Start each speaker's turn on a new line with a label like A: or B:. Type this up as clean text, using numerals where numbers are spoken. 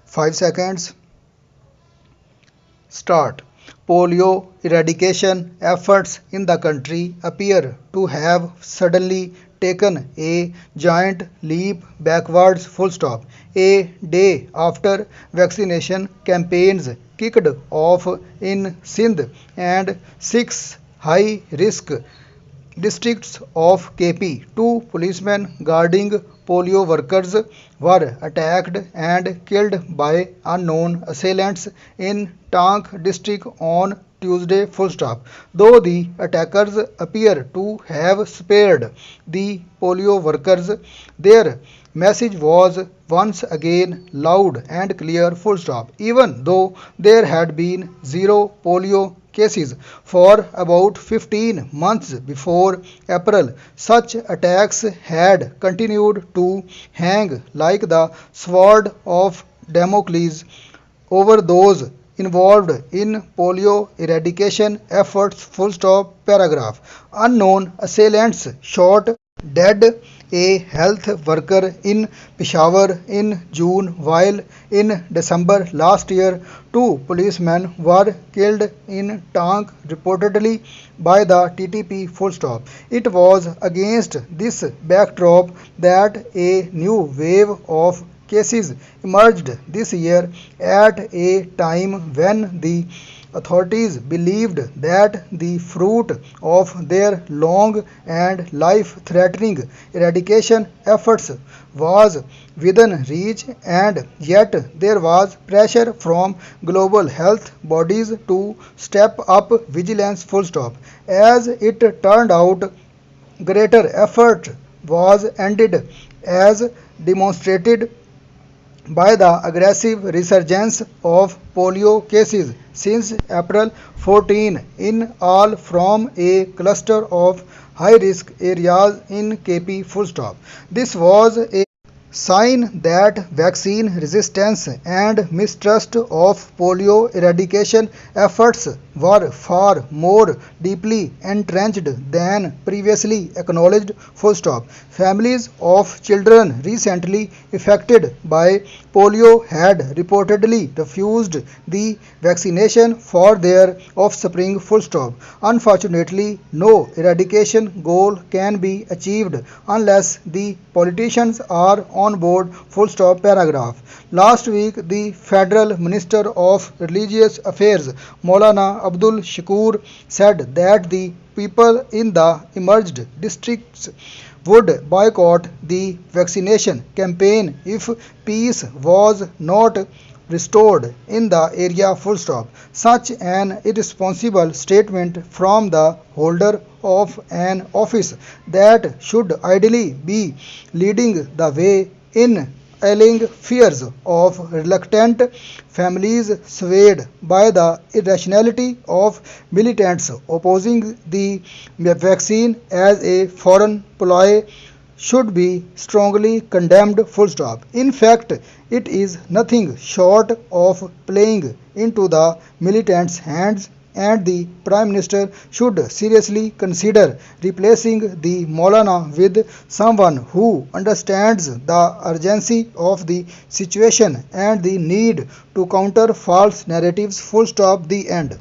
A: 5 seconds. Start. Polio eradication efforts in the country appear to have suddenly taken a giant leap backwards. Full stop. A day after vaccination campaigns kicked off in Sindh and six high risk districts of KP, two policemen guarding polio workers were attacked and killed by unknown assailants in Tank district on Tuesday. Full stop. Though the attackers appear to have spared the polio workers, their message was once again loud and clear. Full stop. Even though there had been zero polio cases for about 15 months before April, such attacks had continued to hang like the sword of Damocles over those involved in polio eradication efforts. Full stop. Paragraph. Unknown assailants shot dead a health worker in Peshawar in June, while in December last year, two policemen were killed in Tank, reportedly by the TTP. Full stop. It was against this backdrop that a new wave of cases emerged this year at a time when the authorities believed that the fruit of their long and life threatening eradication efforts was within reach, and yet there was pressure from global health bodies to step up vigilance. Full stop. As it turned out, greater effort was ended, as demonstrated by the aggressive resurgence of polio cases since April 14 in all from a cluster of high risk areas in KP. Full stop. This was a sign that vaccine resistance and mistrust of polio eradication efforts were far more deeply entrenched than previously acknowledged. Full stop. Families of children recently affected by polio had reportedly refused the vaccination for their offspring. Full stop. Unfortunately, no eradication goal can be achieved unless the politicians are on board. Full stop. Paragraph. Last week, the Federal Minister of Religious Affairs, Maulana Abdul Shakur, said that the people in the emerged districts would boycott the vaccination campaign if peace was not restored in the area. Full stop. Such an irresponsible statement from the holder of an office that should ideally be leading the way in allaying fears of reluctant families swayed by the irrationality of militants opposing the vaccine as a foreign ploy should be strongly condemned. Full stop. In fact, it is nothing short of playing into the militants' hands, and the Prime Minister should seriously consider replacing the Maulana with someone who understands the urgency of the situation and the need to counter false narratives. Full stop. The end.